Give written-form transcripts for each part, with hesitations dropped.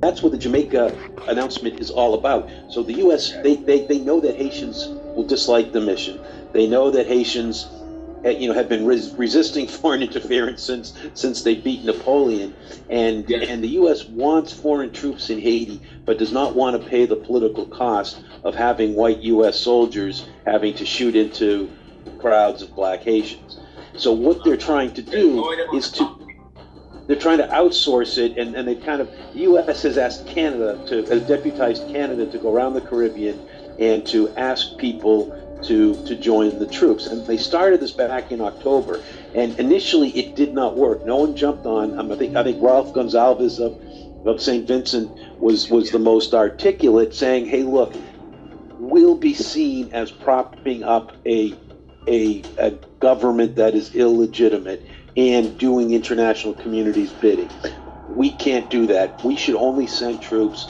that's what the Jamaica announcement is all about. So the U.S. they know that Haitians will dislike the mission. They know that Haitians, have been resisting foreign interference since they beat Napoleon, and Yes. and the U.S. wants foreign troops in Haiti, but does not want to pay the political cost of having white U.S. soldiers having to shoot into crowds of black Haitians. So what they're trying to do is they're trying to outsource it, and they kind of, the U.S. has asked has deputized Canada to go around the Caribbean and to ask people to join the troops. And they started this back in October, and initially it did not work. No one jumped on. I think Ralph Gonzalez of St. Vincent was the most articulate, saying, "Hey, look, we'll be seen as propping up a government that is illegitimate and doing the international community's bidding. We can't do that. We should only send troops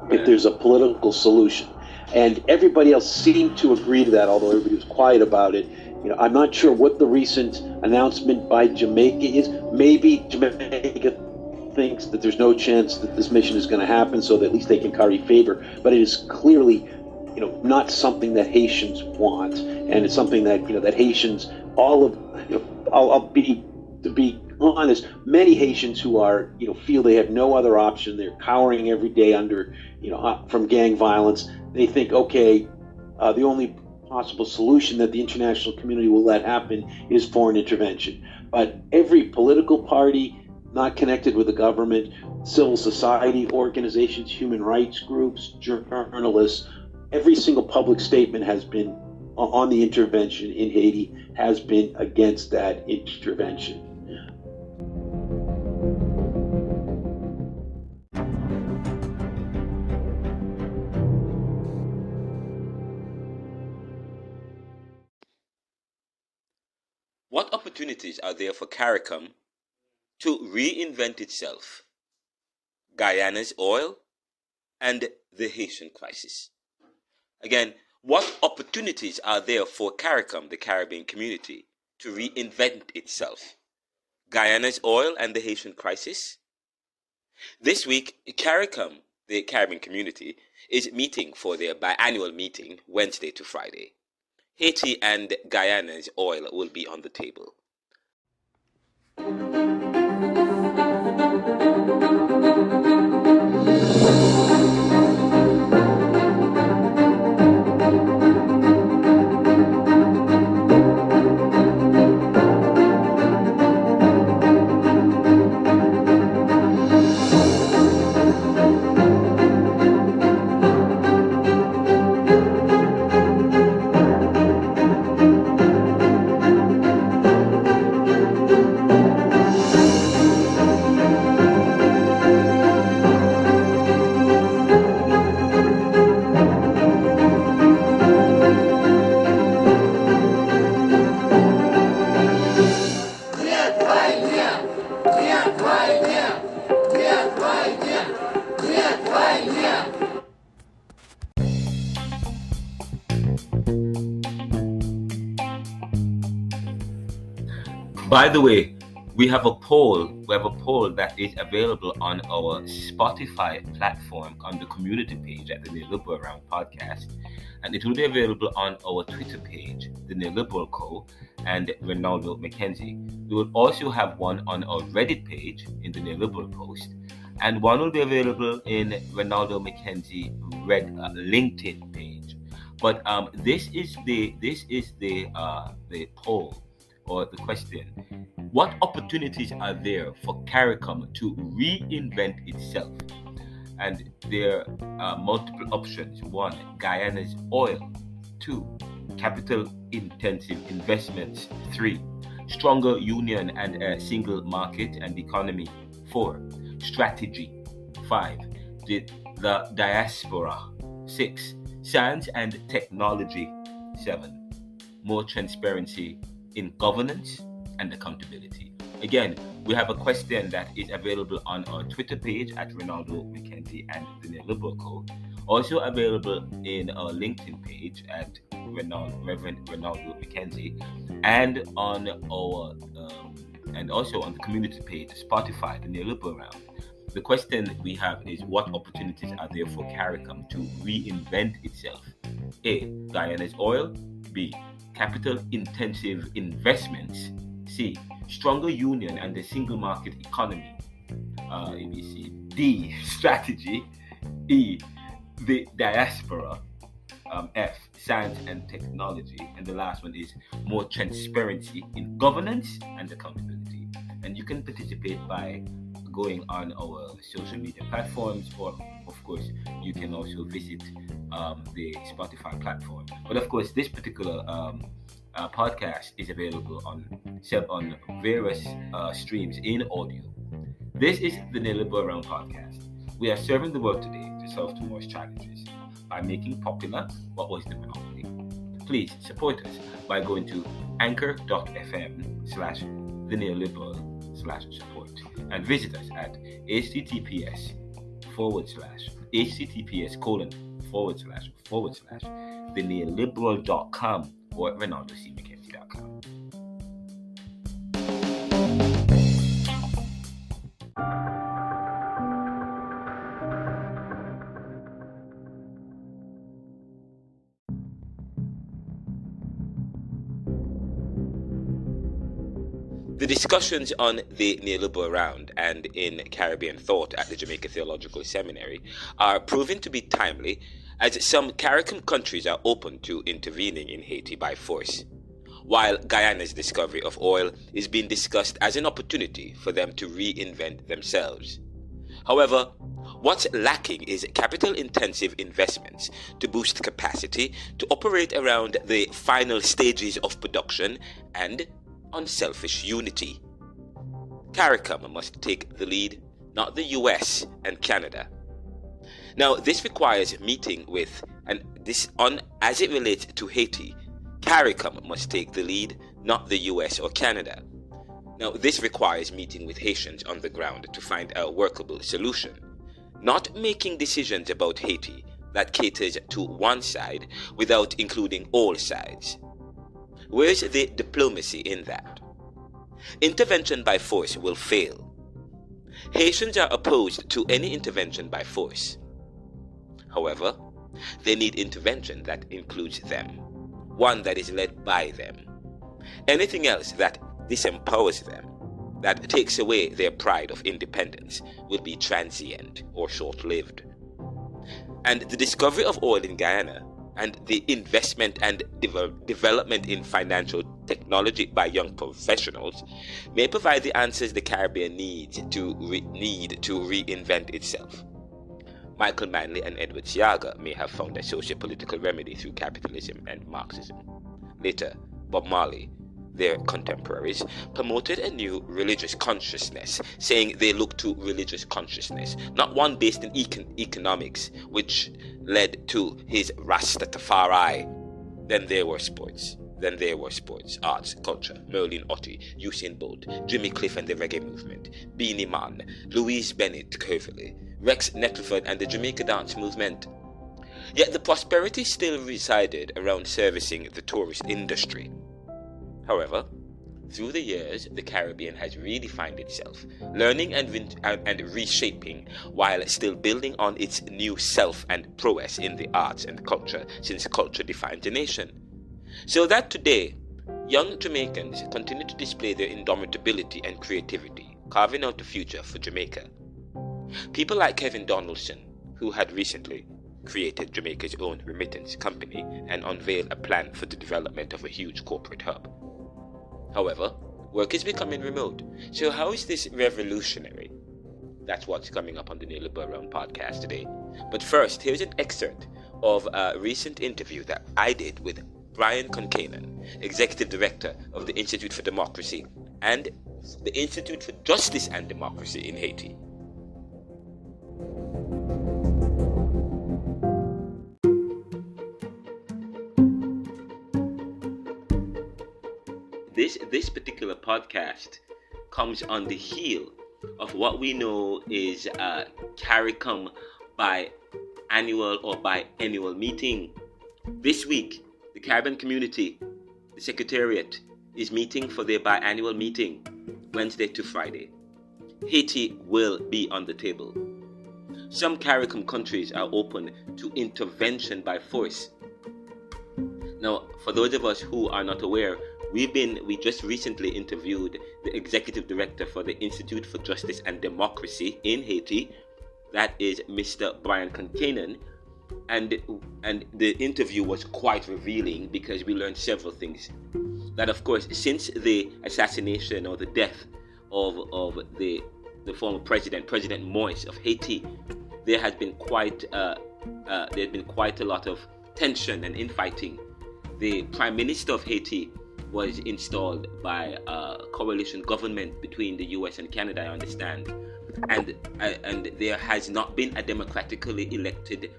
if there's a political solution." And everybody else seemed to agree to that, although everybody was quiet about it. I'm not sure what the recent announcement by Jamaica is. Maybe Jamaica thinks that there's no chance that this mission is going to happen, so that at least they can curry favor. But it is clearly, not something that Haitians want, and it's something that that Haitians, to be honest, many Haitians who are feel they have no other option. They're cowering every day under from gang violence. They think, okay, the only possible solution that the international community will let happen is foreign intervention. But every political party not connected with the government, civil society organizations, human rights groups, journalists, every single public statement has been on the intervention in Haiti has been against that intervention. What opportunities are there for CARICOM to reinvent itself? Guyana's oil and the Haitian crisis. Again, what opportunities are there for CARICOM, the Caribbean community, to reinvent itself? Guyana's oil and the Haitian crisis? This week, CARICOM, the Caribbean community, is meeting for their biannual meeting Wednesday to Friday. Haiti and Guyana's oil will be on the table. By the way, we have a poll that is available on our Spotify platform on the community page at the Neoliberal Around podcast, and it will be available on our Twitter page, the Neoliberal Co. and Ronaldo McKenzie. We will also have one on our Reddit page in the Neoliberal Post, and one will be available in Ronaldo McKenzie LinkedIn page. But this is the poll, or the question: what opportunities are there for CARICOM to reinvent itself? And there are multiple options. 1, Guyana's oil. 2, capital-intensive investments. 3, stronger union and a single market and economy. 4, strategy. 5, the diaspora. 6, science and technology. 7, more transparency in governance and accountability. Again, we have a question that is available on our Twitter page at Ronaldo McKenzie and the Neoliberal Co. Also available in our LinkedIn page at Reverend Ronaldo McKenzie, and on our and also on the community page, Spotify, the Neoliberal Around. The question we have is, what opportunities are there for CARICOM to reinvent itself? A. Guyana's oil. B. Capital-intensive investments. C. Stronger union and the single market economy. ABC. D. Strategy. E. The diaspora. F. Science and technology. And the last one is more transparency in governance and accountability. And you can participate by going on our social media platforms, or of course you can also visit the Spotify platform. But of course this particular podcast is available on various streams in audio. This is the Neoliberal Round Podcast. We are serving the world today to solve tomorrow's challenges by making popular what was the monopoly. Please support us by going to anchor.fm/theneoliberal/support and visit us at https://theneoliberal.com or ReinaldoCMckenzie.com. The discussions on the Neoliberal Round and in Caribbean thought at the Jamaica Theological Seminary are proving to be timely, as some CARICOM countries are open to intervening in Haiti by force, while Guyana's discovery of oil is being discussed as an opportunity for them to reinvent themselves. However, what's lacking is capital-intensive investments to boost capacity to operate around the final stages of production and unselfish unity. CARICOM must take the lead, not the US and Canada. Now, this requires meeting with, as it relates to Haiti, CARICOM must take the lead, not the US or Canada. Now, this requires meeting with Haitians on the ground to find a workable solution, not making decisions about Haiti that caters to one side without including all sides. Where's the diplomacy in that? Intervention by force will fail. Haitians are opposed to any intervention by force. However, they need intervention that includes them, one that is led by them. Anything else that disempowers them, that takes away their pride of independence, will be transient or short-lived. And the discovery of oil in Guyana and the investment and development in financial technology by young professionals may provide the answers the Caribbean needs to reinvent itself. Michael Manley and Edward Siaga may have found a socio-political remedy through capitalism and Marxism. Later, Bob Marley, their contemporaries, promoted a new religious consciousness, saying they look to religious consciousness, not one based in economics, which led to his Rastafari. Then there were sports, arts, culture, Merlin Ottey, Usain Bolt, Jimmy Cliff and the reggae movement, Beanie Man, Louise Bennett Coverley, Rex Nettleford and the Jamaica dance movement. Yet the prosperity still resided around servicing the tourist industry. However, through the years, the Caribbean has redefined itself, learning and reshaping while still building on its new self and prowess in the arts and culture, since culture defines a nation. So that today, young Jamaicans continue to display their indomitability and creativity, carving out a future for Jamaica. People like Kevin Donaldson, who had recently created Jamaica's own remittance company and unveiled a plan for the development of a huge corporate hub. However, work is becoming remote. So how is this revolutionary? That's what's coming up on the Neoliberal Round podcast today. But first, here's an excerpt of a recent interview that I did with Brian Concanon, Executive Director of the Institute for Democracy and the Institute for Justice and Democracy in Haiti. This particular podcast comes on the heel of what we know is CARICOM biannual meeting. This week, the Caribbean community, the Secretariat, is meeting for their biannual meeting, Wednesday to Friday. Haiti will be on the table. Some CARICOM countries are open to intervention by force. Now, for those of us who are not aware, we just recently interviewed the executive director for the Institute for Justice and Democracy in Haiti. That is Mr. Brian Concanen. And the interview was quite revealing because we learned several things. That, of course, since the assassination or the death of the former President Moise of Haiti, there has been quite a lot of tension and infighting. The Prime Minister of Haiti was installed by a coalition government between the US and Canada, I understand, and there has not been a democratically elected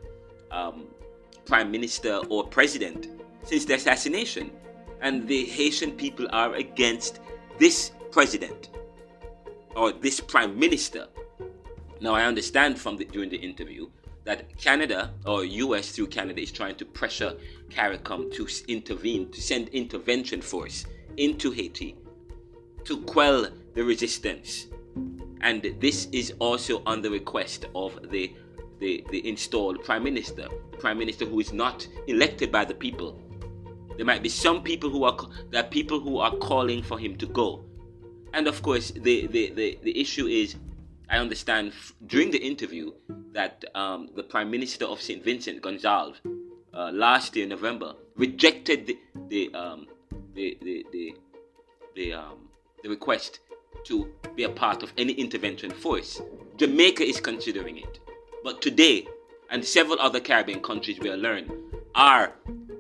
Prime Minister or President since the assassination, and the Haitian people are against this president or this Prime Minister. Now, I understand during the interview that Canada or US through Canada is trying to pressure CARICOM to intervene, to send intervention force into Haiti to quell the resistance. And this is also on the request of the installed Prime Minister who is not elected by the people. There might be some people who are calling for him to go. And of course, the issue is, I understand during the interview that the Prime Minister of St. Vincent, Gonzalez, last year November, rejected the request to be a part of any intervention force. Jamaica is considering it, but today, and several other Caribbean countries, we learn, are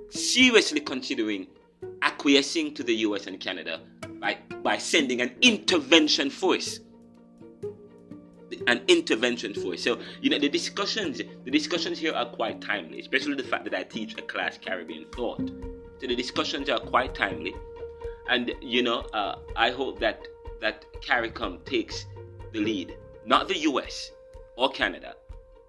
seriously considering acquiescing to the US and Canada by sending an intervention force. So, the discussions here are quite timely, especially the fact that I teach a class, Caribbean Thought. So the discussions are quite timely, and I hope that CARICOM takes the lead, not the US or Canada,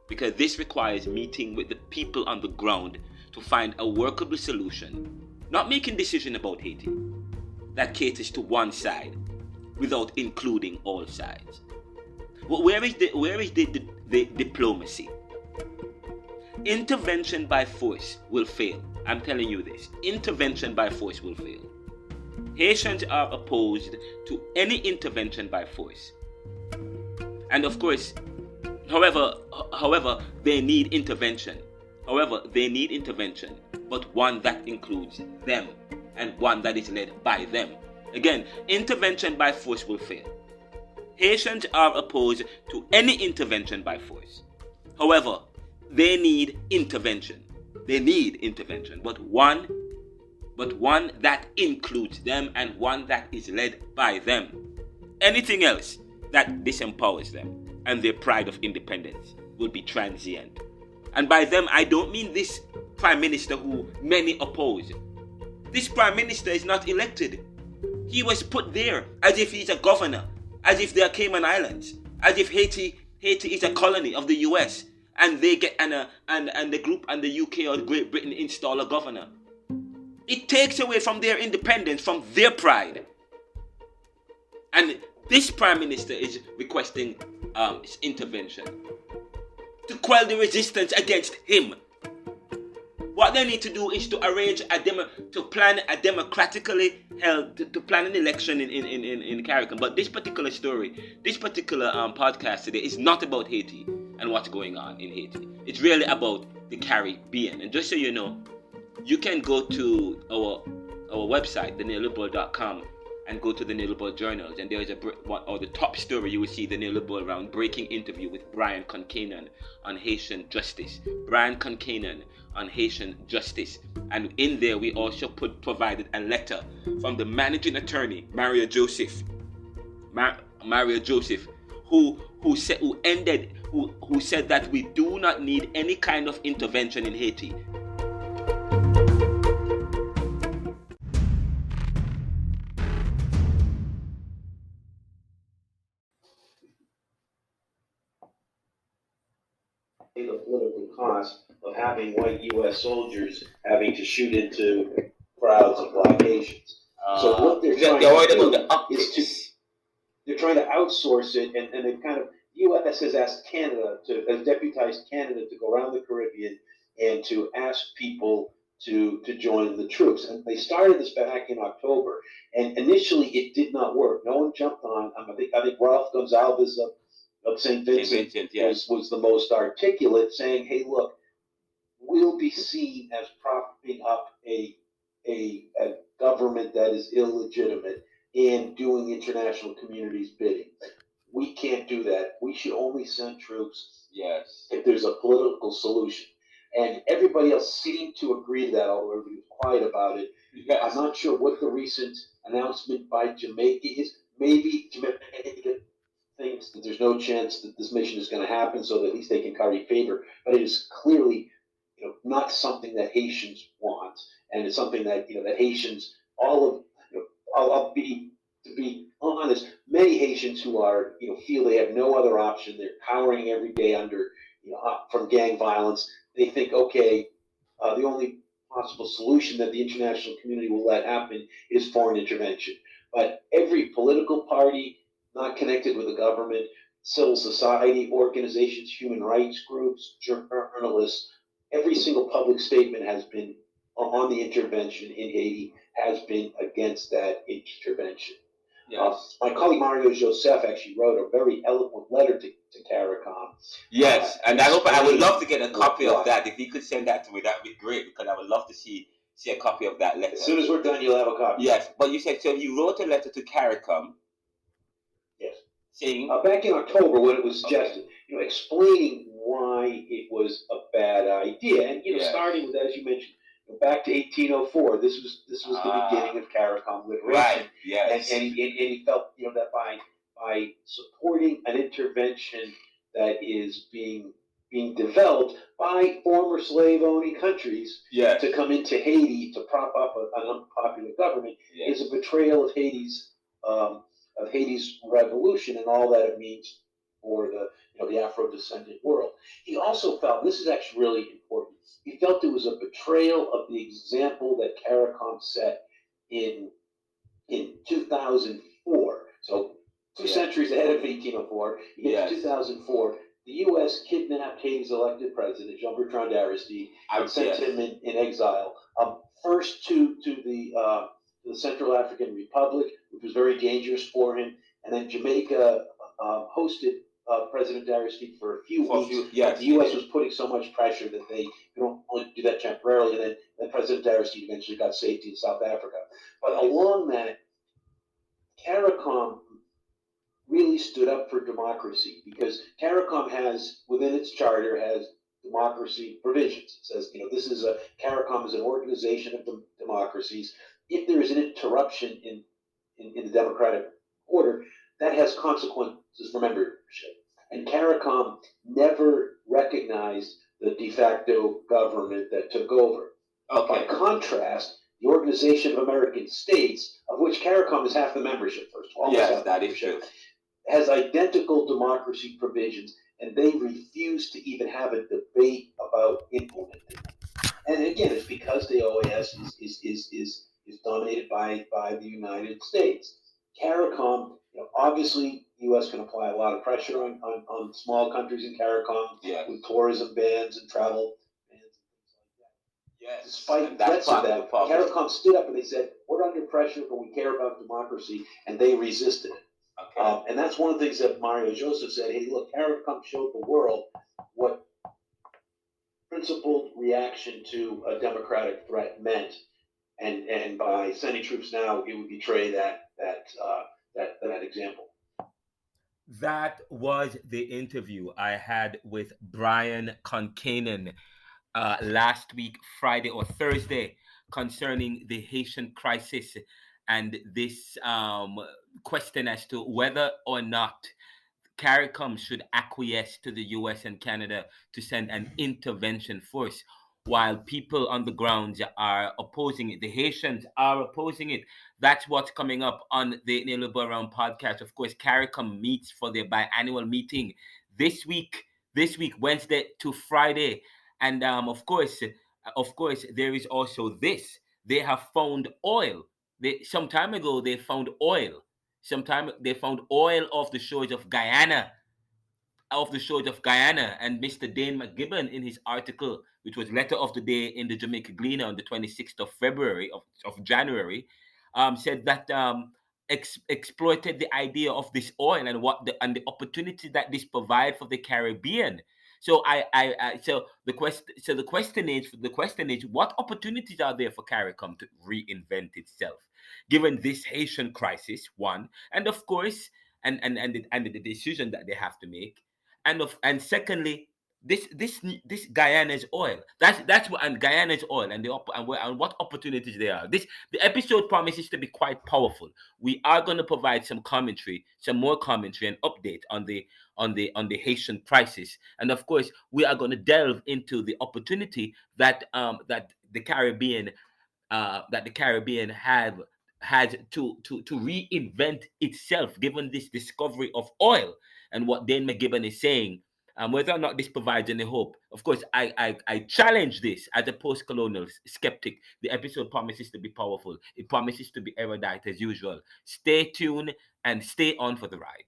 because this requires meeting with the people on the ground to find a workable solution, not making decision about Haiti that caters to one side without including all sides. But where is the diplomacy? Intervention by force will fail. I'm telling you this. Intervention by force will fail. Haitians are opposed to any intervention by force. And of course, however, they need intervention. But one that includes them and one that is led by them. Again, intervention by force will fail. Haitians are opposed to any intervention by force. However, they need intervention. But one that includes them and one that is led by them. Anything else that disempowers them and their pride of independence will be transient. And by them, I don't mean this Prime Minister who many oppose. This Prime Minister is not elected. He was put there as if he's a governor, as if they are Cayman Islands, as if Haiti is a colony of the US, and they get and the group and the UK or Great Britain install a governor. It takes away from their independence, from their pride. And this Prime Minister is requesting intervention to quell the resistance against him. What they need to do is to arrange to plan a democratically held, to plan an election in CARICOM. But this particular story, this particular podcast today is not about Haiti and what's going on in Haiti. It's really about the Caribbean. And just so you know, you can go to our website, theneoliberal.com, and go to the Neoliberal Journals, and there is the top story you will see the Neoliberal Round breaking interview with Brian Concanen on Haitian justice. And in there we also provided a letter from the managing attorney, Mario Joseph, who said that we do not need any kind of intervention in Haiti. The political cost of having white U.S. soldiers having to shoot into crowds of black Haitians. So what they're trying to do is to they're trying to outsource it, and they've kind of U.S. has asked Canada has deputized Canada to go around the Caribbean and to ask people to join the troops. And they started this back in October, and initially it did not work. No one jumped on. I think Ralph Gonzalez of St. Vincent, yes. was the most articulate, saying, "Hey, look, we'll be seen as propping up a government that is illegitimate and doing international community's bidding. We can't do that. We should only send troops Yes. if there's a political solution." And everybody else seemed to agree to that, although everybody was quiet about it. Yes. I'm not sure what the recent announcement by Jamaica is. Maybe Jamaica thinks that there's no chance that this mission is going to happen, so that at least they can curry favor. But it is clearly, not something that Haitians want, and it's something that that Haitians, all of, I'll be to be honest, many Haitians who are feel they have no other option. They're cowering every day under from gang violence. They think, okay, the only possible solution that the international community will let happen is foreign intervention. But every political party not connected with the government, civil society organizations, human rights groups, journalists, every single public statement has been on the intervention in Haiti, has been against that intervention. Yes. My colleague Mario Joseph actually wrote a very eloquent letter to CARICOM. Yes, and I would love to get a copy of that. If you could send that to me, that would be great, because I would love to see a copy of that letter. As soon as we're done, you'll have a copy. Yes, but you said, so you wrote a letter to CARICOM. Yes. Saying back in October when it was suggested, explaining why it was a bad idea, and starting with, as you mentioned, back to 1804. This was the beginning of CARICOM liberation. Right. Yes. And he felt that by supporting an intervention that is being developed by former slave-owning countries to come into Haiti to prop up an unpopular government is a betrayal of Haiti's revolution and all that it means for the Afro-descendant world. He also felt, this is actually really important, he felt it was a betrayal of the example that CARICOM set in 2004. So 2 centuries ahead of 1804, you get to 2004. The U.S. kidnapped Haiti's elected president, Jean-Bertrand Aristide, and sent him in exile. First to the Central African Republic, which was very dangerous for him, and then Jamaica hosted President Aristide for a few weeks. The U.S. was putting so much pressure that they could only do that temporarily, and then President Aristide eventually got safety in South Africa. But along that, CARICOM really stood up for democracy, because CARICOM has, within its charter, has democracy provisions. It says, this is CARICOM is an organization of democracies. If there is an interruption in the democratic order, that has consequences for membership. And CARICOM never recognized the de facto government that took over. By contrast, the Organization of American States, of which CARICOM is half the membership, first of all, that is true, has identical democracy provisions, and they refuse to even have a debate about implementing them. And again, it's because the OAS is dominated by the United States. CARICOM, obviously, the U.S. can apply a lot of pressure on small countries in CARICOM with tourism bans and travel bans and things like that. Yes. Despite threats of that, CARICOM stood up and they said, we're under pressure, but we care about democracy, and they resisted it. Okay. And that's one of the things that Mario Joseph said. Hey, look, CARICOM showed the world what principled reaction to a democratic threat meant, and by sending troops now, it would betray that example. That was the interview I had with Brian Concanen last week, Friday or Thursday, concerning the Haitian crisis and this question as to whether or not CARICOM should acquiesce to the US and Canada to send an intervention force, while people on the ground are opposing it. The Haitians are opposing it. That's what's coming up on the Neoliberal Round podcast. Of course, CARICOM meets for their biannual meeting this week, Wednesday to Friday. And of course, there is also this. They have found oil. Some time ago, they found oil. sometime they found oil off the shores of Guyana, and Mr. Dane McGibbon, in his article, which was letter of the day in the Jamaica Gleaner on the 26th of February of January, said that exploited the idea of this oil and the opportunity that this provide for the Caribbean. So the question is, what opportunities are there for CARICOM to reinvent itself, given this Haitian crisis, one, and of course, and the decision that they have to make, and secondly, this Guyana's oil. That's what, and Guyana's oil, and what opportunities there are. The episode promises to be quite powerful. We are going to provide some more commentary and update on the Haitian crisis, and of course, we are going to delve into the opportunity that the Caribbean had to reinvent itself, given this discovery of oil, and what Dane McGibbon is saying. Whether or not this provides any hope, of course, I challenge this as a post-colonial skeptic. The episode promises to be powerful. It promises to be erudite as usual. Stay tuned and stay on for the ride.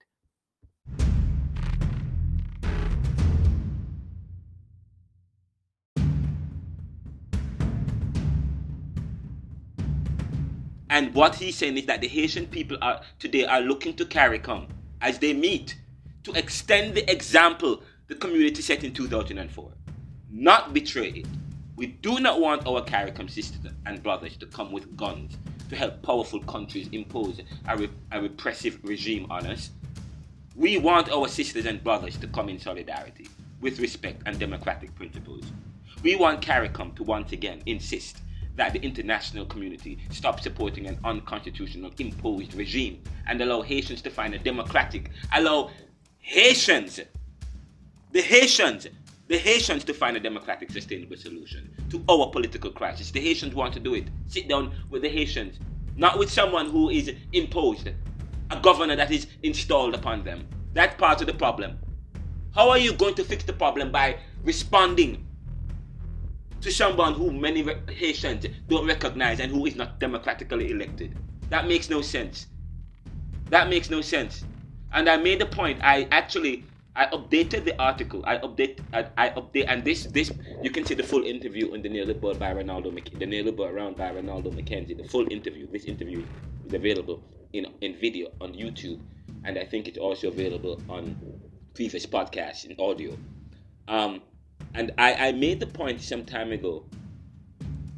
And what he's saying is that the Haitian people today are looking to CARICOM as they meet to extend the example the community set in 2004, not betray it. We do not want our CARICOM sisters and brothers to come with guns to help powerful countries impose a repressive regime on us. We want our sisters and brothers to come in solidarity with respect and democratic principles. We want CARICOM to once again insist that the international community stop supporting an unconstitutional imposed regime and allow Haitians to find the Haitians to find a democratic, sustainable solution to our political crisis. The Haitians want to do it. Sit down with the Haitians, not with someone who is imposed, a governor that is installed upon them. That's part of the problem. How are you going to fix the problem by responding to someone who many Haitians don't recognize and who is not democratically elected? That makes no sense. And I made the point. I updated the article. I update, and this you can see the full interview in the Nail It Board by Ronaldo McKenzie. The full interview. This interview is available in video on YouTube, and I think it's also available on previous podcasts in audio. And I made the point some time ago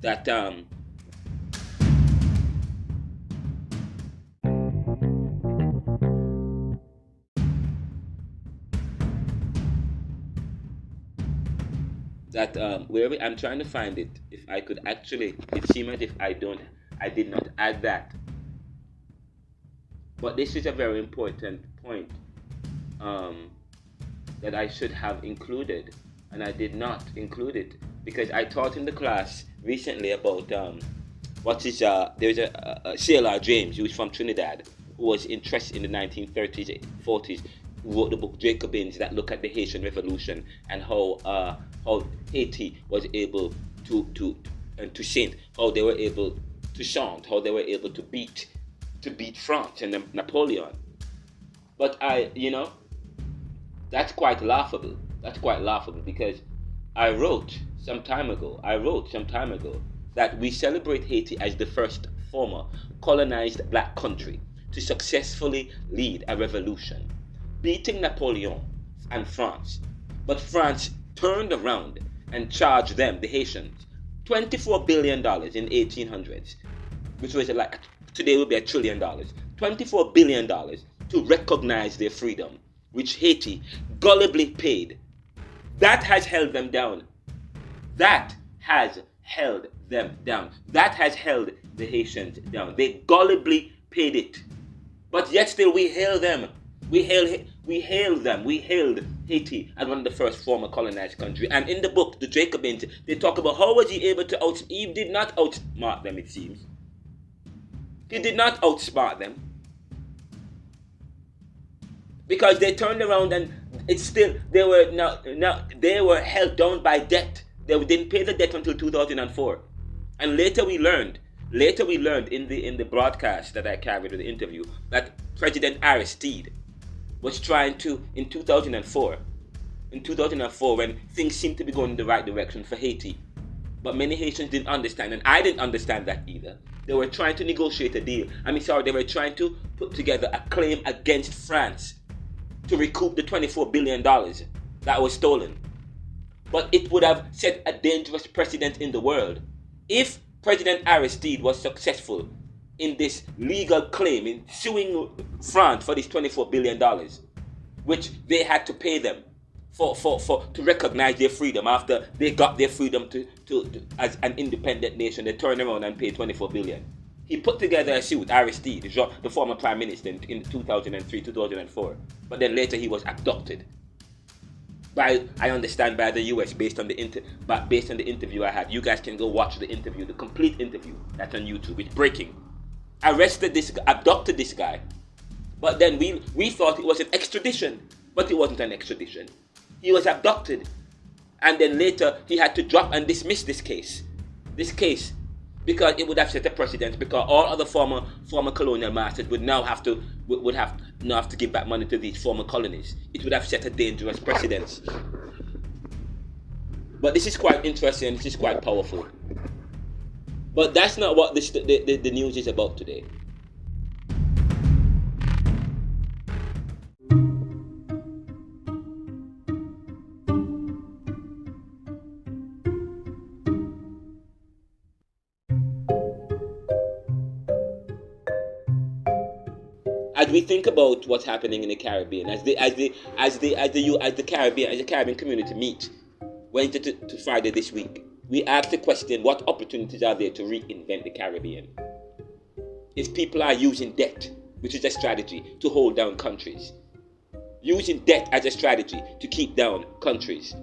that where I'm trying to find it. If I could actually, it seems as if I did not add that. But this is a very important point that I should have included, and I did not include it because I taught in the class recently about there's a C.L.R. James, who is from Trinidad, who was interested in the 1930s, 40s, who wrote the book Jacobins that look at the Haitian Revolution and how Haiti was able to saint, how they were able to chant, how they were able to beat France and Napoleon. But that's quite laughable. Because I wrote some time ago that we celebrate Haiti as the first former colonized black country to successfully lead a revolution, beating Napoleon and France. But France turned around and charged them, the Haitians, $24 billion in 1800s, which was like today would be $1 trillion. $24 billion to recognize their freedom, which Haiti gullibly paid. That has held them down. That has held the Haitians down. They gullibly paid it. But yet still we hail them. We hailed Haiti as one of the first former colonized countries. And in the book, the Jacobins, they talk about how was he able to he did not outsmart them, it seems. He did not outsmart them. Because they turned around and it's still, they were held down by debt. They didn't pay the debt until 2004. And later we learned Later, we learned in the broadcast that I carried with the interview that President Aristide was trying to, in 2004, when things seemed to be going in the right direction for Haiti, but many Haitians didn't understand, and I didn't understand that either. They were trying to negotiate a deal. They were trying to put together a claim against France to recoup the $24 billion that was stolen. But it would have set a dangerous precedent in the world if President Aristide was successful in this legal claim in suing France for this $24 billion, which they had to pay them to recognize their freedom after they got their freedom to as an independent nation. They turned around and paid $24 billion. He put together a suit, Aristide, the former prime minister, in 2003, 2004. But then later he was abducted by the US based on the interview I had. You guys can go watch the interview, the complete interview. That's on YouTube. It's breaking. Abducted this guy. But then we thought it was an extradition, but it wasn't an extradition. He was abducted, and then later he had to drop and dismiss this case, because it would have set a precedent. Because all other former colonial masters would now have to give back money to these former colonies. It would have set a dangerous precedent. But this is quite interesting. This is quite powerful. But that's not what the news is about today. As we think about what's happening in the Caribbean, as the Caribbean community meet Wednesday to Friday this week, we ask the question: what opportunities are there to reinvent the Caribbean? If people are using debt, which is a strategy to hold down countries, using debt as a strategy to keep down countries,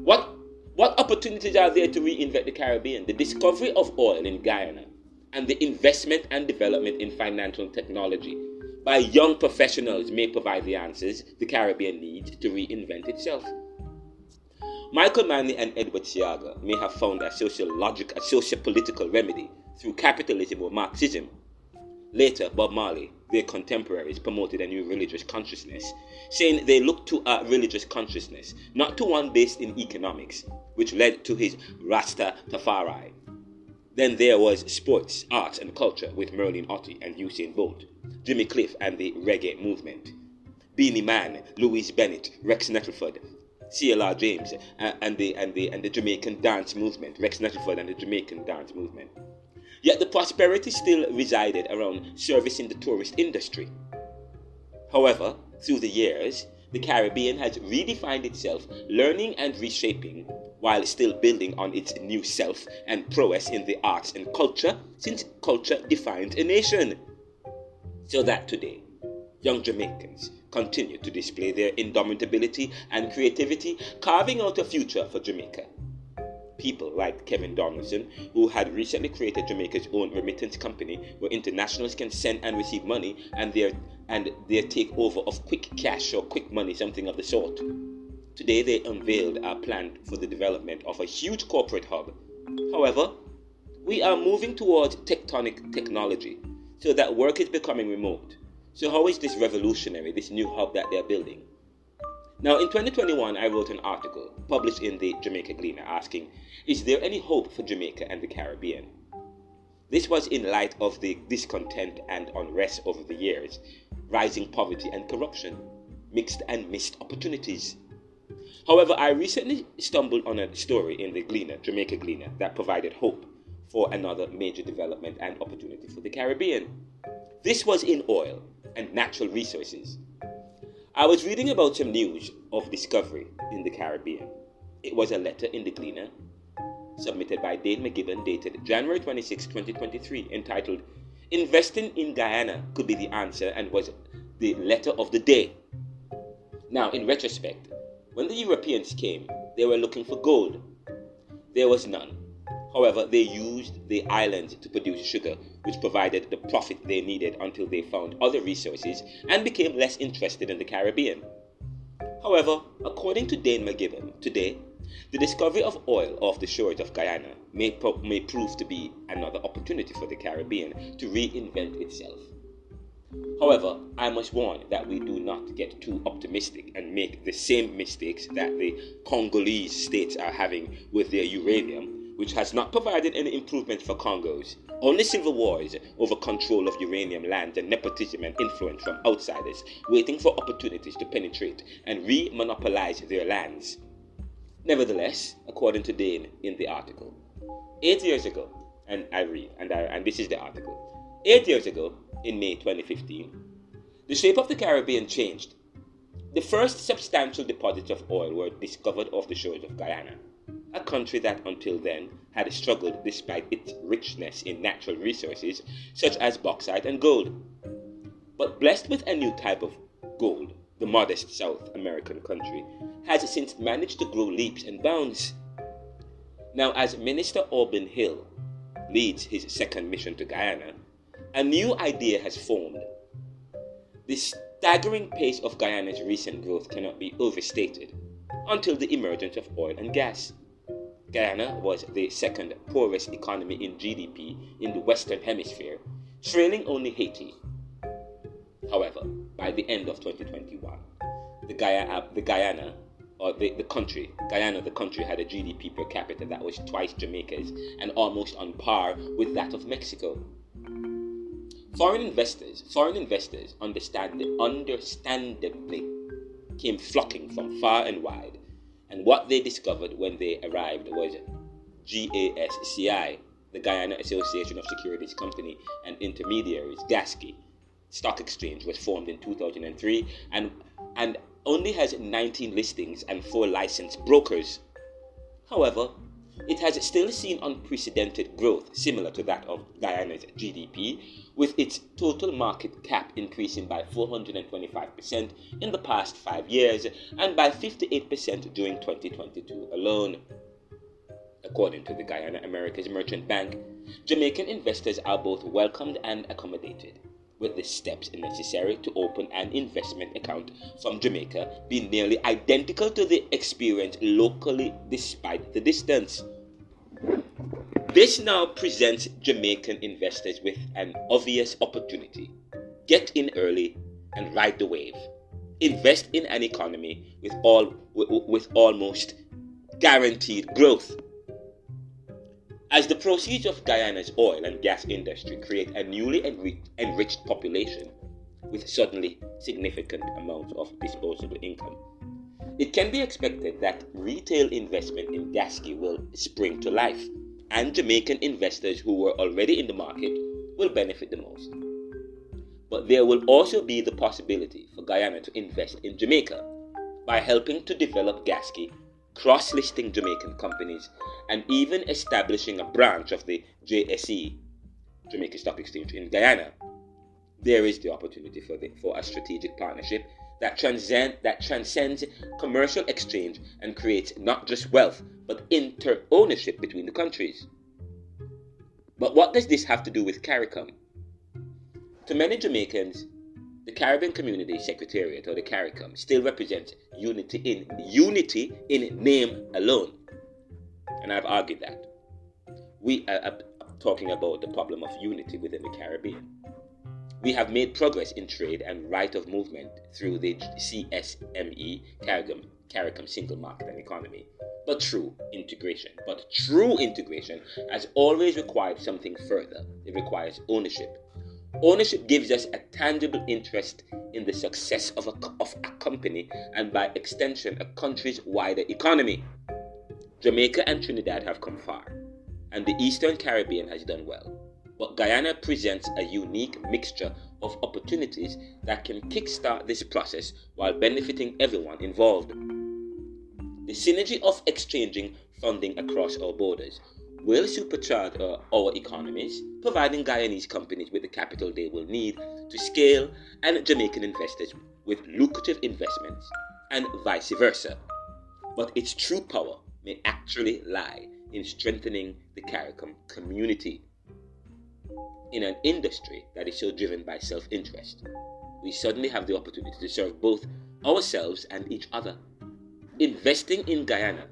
what opportunities are there to reinvent the Caribbean? The discovery of oil in Guyana and the investment and development in financial technology by young professionals may provide the answers the Caribbean needs to reinvent itself. Michael Manley and Edward Siaga may have found a socio-political remedy through capitalism or Marxism. Later, Bob Marley, their contemporaries, promoted a new religious consciousness, saying they looked to a religious consciousness, not to one based in economics, which led to his Rastafari. Then there was sports, arts and culture with Merlin Ottey and Usain Bolt, Jimmy Cliff and the reggae movement, Beanie Man, Louise Bennett, Rex Nettleford, CLR James and the Jamaican dance movement, Rex Nettleford and the Jamaican dance movement. Yet the prosperity still resided around servicing the tourist industry. However, through the years, the Caribbean has redefined itself, learning and reshaping, while still building on its new self and prowess in the arts and culture, since culture defines a nation. So that today, young Jamaicans continue to display their indomitability and creativity, carving out a future for Jamaica. People like Kevin Donaldson, who had recently created Jamaica's own remittance company where internationals can send and receive money, and their takeover of quick cash or quick money, something of the sort. Today they unveiled a plan for the development of a huge corporate hub. However, we are moving towards tectonic technology, so that work is becoming remote. So how is this revolutionary, this new hub that they're building? Now, in 2021, I wrote an article published in the Jamaica Gleaner asking, is there any hope for Jamaica and the Caribbean? This was in light of the discontent and unrest over the years, rising poverty and corruption, mixed and missed opportunities. However, I recently stumbled on a story in the Gleaner, Jamaica Gleaner, that provided hope for another major development and opportunity for the Caribbean. This was in oil and natural resources. I was reading about some news of discovery in the Caribbean. It was a letter in the Gleaner submitted by Dane McGibbon dated January 26, 2023, entitled Investing in Guyana Could Be the Answer, and was the letter of the day. Now, in retrospect, when the Europeans came, they were looking for gold. There was none. However, they used the islands to produce sugar, which provided the profit they needed until they found other resources and became less interested in the Caribbean. However, according to Dane McGibbon, today, The discovery of oil off the shores of Guyana may prove to be another opportunity for the Caribbean to reinvent itself. However, I must warn that we do not get too optimistic and make the same mistakes that the Congolese states are having with their uranium, which has not provided any improvement for Congos. Only civil wars over control of uranium lands and nepotism and influence from outsiders waiting for opportunities to penetrate and re-monopolize their lands. Nevertheless, according to Dane in the article, 8 years ago, and I read, and this is the article, 8 years ago, in May 2015, the shape of the Caribbean changed. The first substantial deposits of oil were discovered off the shores of Guyana, a country that until then had struggled despite its richness in natural resources such as bauxite and gold. But blessed with a new type of gold, the modest South American country has since managed to grow leaps and bounds. Now, as Minister Auburn Hill leads his second mission to Guyana, a new idea has formed. The staggering pace of Guyana's recent growth cannot be overstated until the emergence of oil and gas. Guyana was the second poorest economy in GDP in the Western Hemisphere, trailing only Haiti. However, by the end of 2021, Guyana, the country had a GDP per capita that was twice Jamaica's and almost on par with that of Mexico. Foreign investors, understandably, came flocking from far and wide, and what they discovered when they arrived was GASCI, the Guyana Association of Securities Company and Intermediaries, GASCI. Stock exchange was formed in 2003 and only has 19 listings and 4 licensed brokers. However, it has still seen unprecedented growth similar to that of Guyana's GDP, with its total market cap increasing by 425% in the past 5 years and by 58% during 2022 alone. According to the Guyana Americas Merchant Bank, Jamaican investors are both welcomed and accommodated, with the steps necessary to open an investment account from Jamaica being nearly identical to the experience locally despite the distance. This now presents Jamaican investors with an obvious opportunity. Get in early and ride the wave. Invest in an economy with almost guaranteed growth. As the proceeds of Guyana's oil and gas industry create a newly enriched population with suddenly significant amounts of disposable income, it can be expected that retail investment in GASCI will spring to life, and Jamaican investors who were already in the market will benefit the most. But there will also be the possibility for Guyana to invest in Jamaica by helping to develop GASCI, cross-listing Jamaican companies, and even establishing a branch of the JSE, Jamaica Stock Exchange, in Guyana. There is the opportunity for a strategic partnership that transcends commercial exchange and creates not just wealth, but inter-ownership between the countries. But what does this have to do with CARICOM? To many Jamaicans, the Caribbean Community Secretariat, or the CARICOM, still represents unity in name alone. And I've argued that. We are talking about the problem of unity within the Caribbean. We have made progress in trade and right of movement through the CSME, CARICOM Single Market and Economy. But true integration has always required something further. It requires ownership. Ownership gives us a tangible interest in the success of a company and by extension a country's wider economy. Jamaica and Trinidad have come far, and the Eastern Caribbean has done well. But Guyana presents a unique mixture of opportunities that can kickstart this process while benefiting everyone involved. The synergy of exchanging funding across our borders will supercharge our economies, providing Guyanese companies with the capital they will need to scale and Jamaican investors with lucrative investments, and vice versa. But its true power may actually lie in strengthening the CARICOM community. In an industry that is so driven by self-interest, we suddenly have the opportunity to serve both ourselves and each other. Investing in Guyana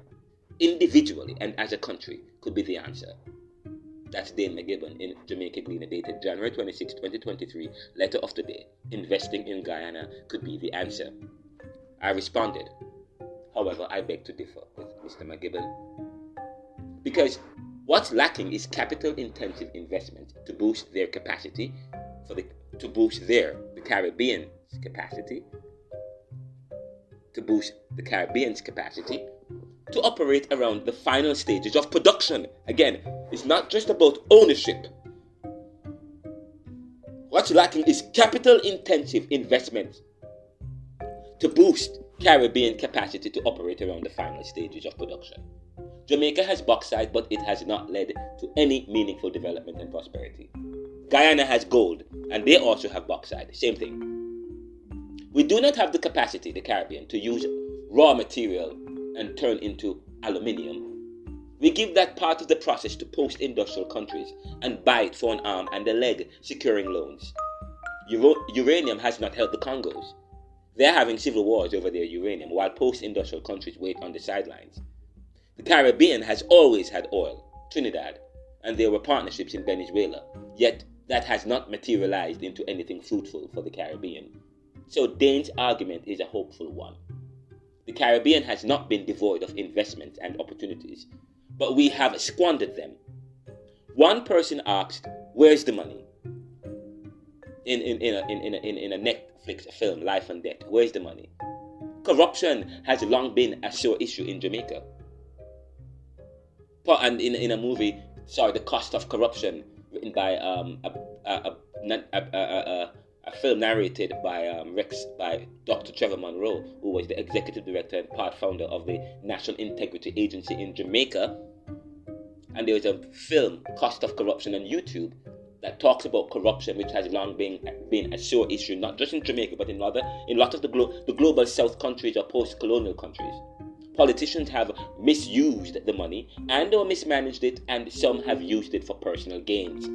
individually and as a country could be the answer. That's Dane McGibbon in Jamaica Gleaner, dated January 26, 2023, letter of the day. Investing in Guyana could be the answer. I responded. However, I beg to differ with Mr. McGibbon. Because what's lacking is capital-intensive investment to boost their capacity, the Caribbean's capacity to operate around the final stages of production. Again, it's not just about ownership. What's lacking is capital-intensive investment to boost Caribbean capacity to operate around the final stages of production. Jamaica has bauxite, but it has not led to any meaningful development and prosperity. Guyana has gold, and they also have bauxite. Same thing. We do not have the capacity, the Caribbean, to use raw material and turn into aluminium. We give that part of the process to post-industrial countries and buy it for an arm and a leg, securing loans. Uranium has not helped the Congos. They're having civil wars over their uranium, while post-industrial countries wait on the sidelines. The Caribbean has always had oil, Trinidad, and there were partnerships in Venezuela, yet that has not materialized into anything fruitful for the Caribbean. So Dane's argument is a hopeful one. The Caribbean has not been devoid of investment and opportunities, but we have squandered them. One person asked, "Where's the money?" In a Netflix film, Life and Death. Where's the money? Corruption has long been a sore issue in Jamaica. And in a movie, The Cost of Corruption, written by a film narrated by Dr. Trevor Monroe, who was the executive director and part founder of the National Integrity Agency in Jamaica. And there was a film, Cost of Corruption, on YouTube that talks about corruption, which has long been a sore issue, not just in Jamaica, but in a lot of the global South countries or post-colonial countries. Politicians have misused the money or mismanaged it, and some have used it for personal gains.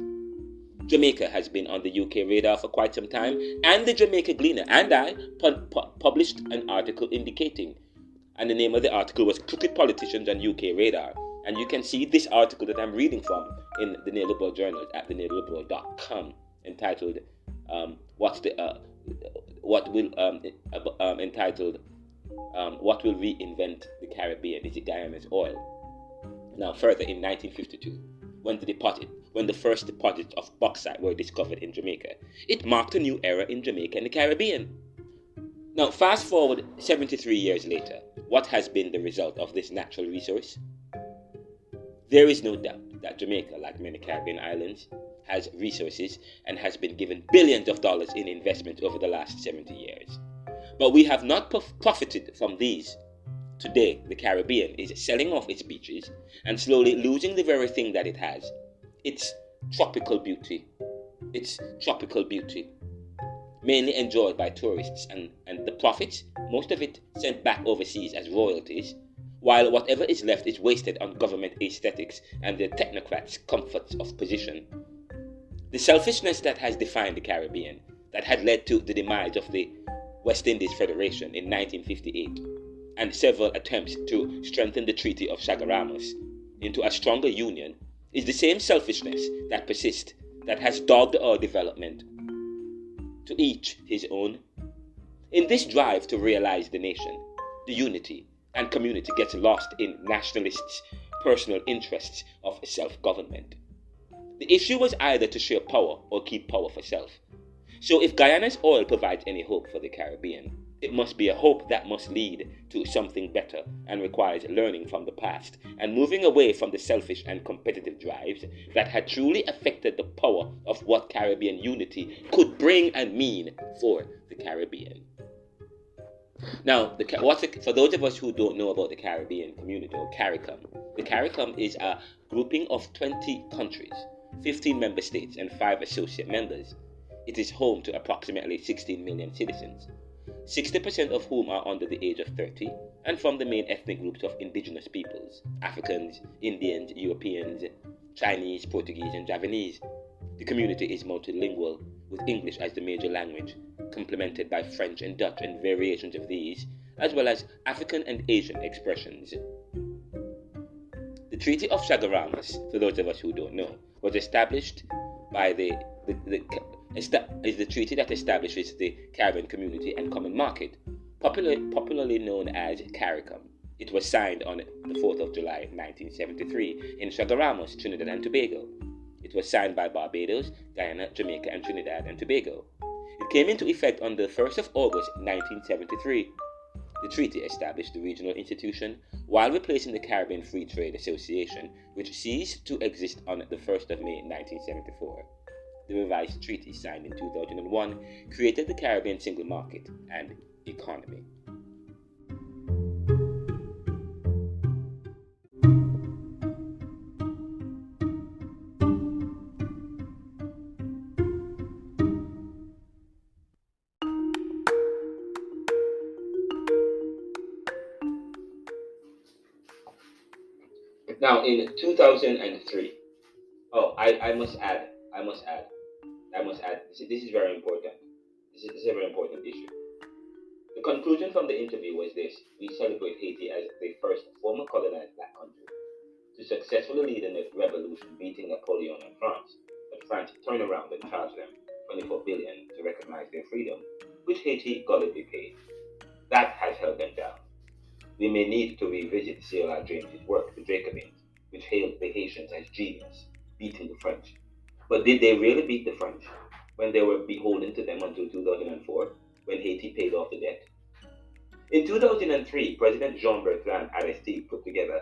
Jamaica has been on the UK radar for quite some time, and the Jamaica Gleaner and I published an article indicating, and the name of the article was Crooked Politicians on UK Radar. And you can see this article that I'm reading from in the Neoliberal Journal at theneoliberal.com, entitled "What will reinvent the Caribbean? Is it Guyana's oil?" Now, further, in 1952, when the first deposits of bauxite were discovered in Jamaica, it marked a new era in Jamaica and the Caribbean. Now, fast forward 73 years later, what has been the result of this natural resource? There is no doubt that Jamaica, like many Caribbean islands, has resources and has been given billions of dollars in investment over the last 70 years. But we have not profited from these. Today, the Caribbean is selling off its beaches and slowly losing the very thing that it has, its tropical beauty. Mainly enjoyed by tourists, and the profits, most of it sent back overseas as royalties, while whatever is left is wasted on government aesthetics and the technocrats' comforts of position. The selfishness that has defined the Caribbean, that had led to the demise of the West Indies Federation in 1958, and several attempts to strengthen the Treaty of Chaguaramas into a stronger union, is the same selfishness that persists, that has dogged our development. To each his own. In this drive to realize the nation, the unity and community gets lost in nationalists' personal interests of self-government. The issue was either to share power or keep power for self. So if Guyana's oil provides any hope for the Caribbean, it must be a hope that must lead to something better and requires learning from the past and moving away from the selfish and competitive drives that had truly affected the power of what Caribbean unity could bring and mean for the Caribbean. Now, for those of us who don't know about the Caribbean community, or CARICOM, the CARICOM is a grouping of 20 countries, 15 member states, and 5 associate members. It is home to approximately 16 million citizens, 60% of whom are under the age of 30, and from the main ethnic groups of indigenous peoples: Africans, Indians, Europeans, Chinese, Portuguese, and Javanese. The community is multilingual, with English as the major language, complemented by French and Dutch and variations of these, as well as African and Asian expressions. Treaty of Chaguaramas, for those of us who don't know, was established by the treaty that establishes the Caribbean Community and Common Market, popularly known as CARICOM. It was signed on the 4th of July 1973 in Chaguaramas, Trinidad and Tobago. It was signed by Barbados, Guyana, Jamaica, and Trinidad and Tobago. It came into effect on the 1st of August 1973. The treaty established the regional institution while replacing the Caribbean Free Trade Association, which ceased to exist on the 1st of May 1974. The revised treaty, signed in 2001, created the Caribbean single market and economy. Now, in 2003, I must add, this is very important. This is a very important issue. The conclusion from the interview was this: we celebrate Haiti as the first former colonized black country to successfully lead a revolution, beating Napoleon and France. But France turned around and charged them $24 billion to recognize their freedom, which Haiti gullibly paid. That has held them down. We may need to revisit C.L.R. James's work, The Jacobins, which hailed the Haitians as genius, beating the French. But did they really beat the French when they were beholden to them until 2004, when Haiti paid off the debt? In 2003, President Jean-Bertrand Aristide put together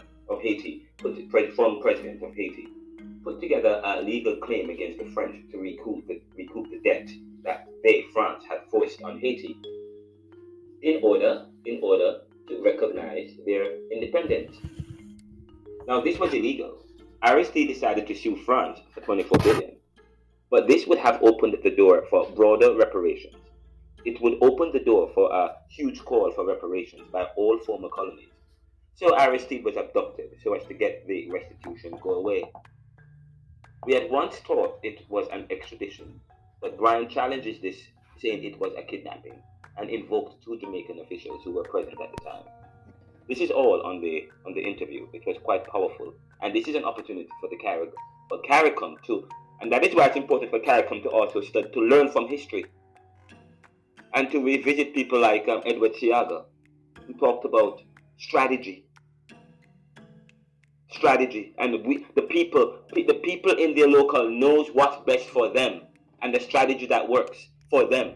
a legal claim against the French to recoup the debt that they, France, had forced on Haiti in order to recognize their independence. Now, this was illegal. Aristide decided to sue France for $24 billion, but this would have opened the door for broader reparations. It would open the door for a huge call for reparations by all former colonies. So Aristide was abducted so as to get the restitution go away. We had once thought it was an extradition, but Brian challenges this, saying it was a kidnapping, and invoked 2 Jamaican officials who were present at the time. This is all on the interview. It was quite powerful, and this is an opportunity for CARICOM too, and that is why it's important for CARICOM to also study, to learn from history, and to revisit people like Edward Siaga, who talked about strategy, and the people in their local knows what's best for them, and the strategy that works for them.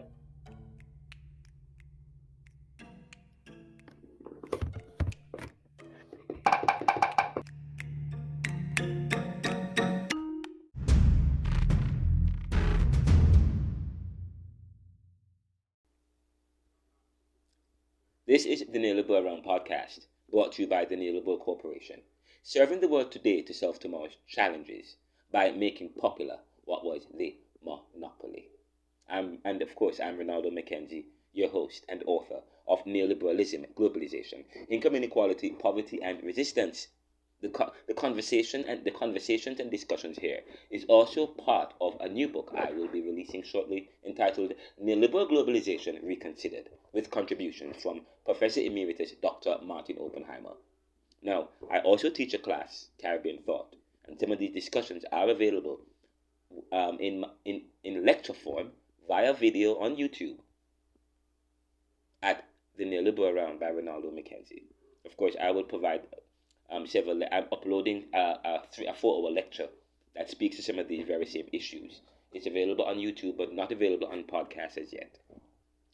This is the Neoliberal Around podcast, brought to you by the Neoliberal Corporation, serving the world today to solve tomorrow's challenges by making popular what was the monopoly. And of course, I'm Ronaldo McKenzie, your host and author of Neoliberalism, Globalization, Income Inequality, Poverty and Resistance. The conversations and discussions here is also part of a new book I will be releasing shortly, entitled Neoliberal Globalization Reconsidered, with contributions from Professor Emeritus Dr. Martin Oppenheimer. Now, I also teach a class, Caribbean Thought, and some of these discussions are available in lecture form via video on YouTube at The Neoliberal Around by Ronaldo McKenzie. Of course, I will provide I'm uploading a 4-hour lecture that speaks to some of these very same issues. It's available on YouTube, but not available on podcasts as yet.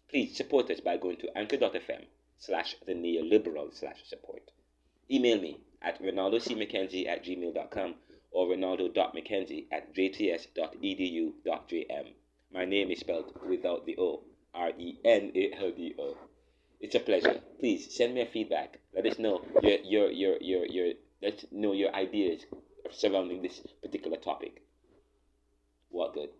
Please support us by going to anchor.fm/theneoliberal/support. Email me at ronaldocmckenzie@gmail.com or ronaldo.mckenzie@jts.edu.jm. My name is spelled without the O, RENALDO. It's a pleasure. Please send me a feedback. Let us know your ideas surrounding this particular topic. What good.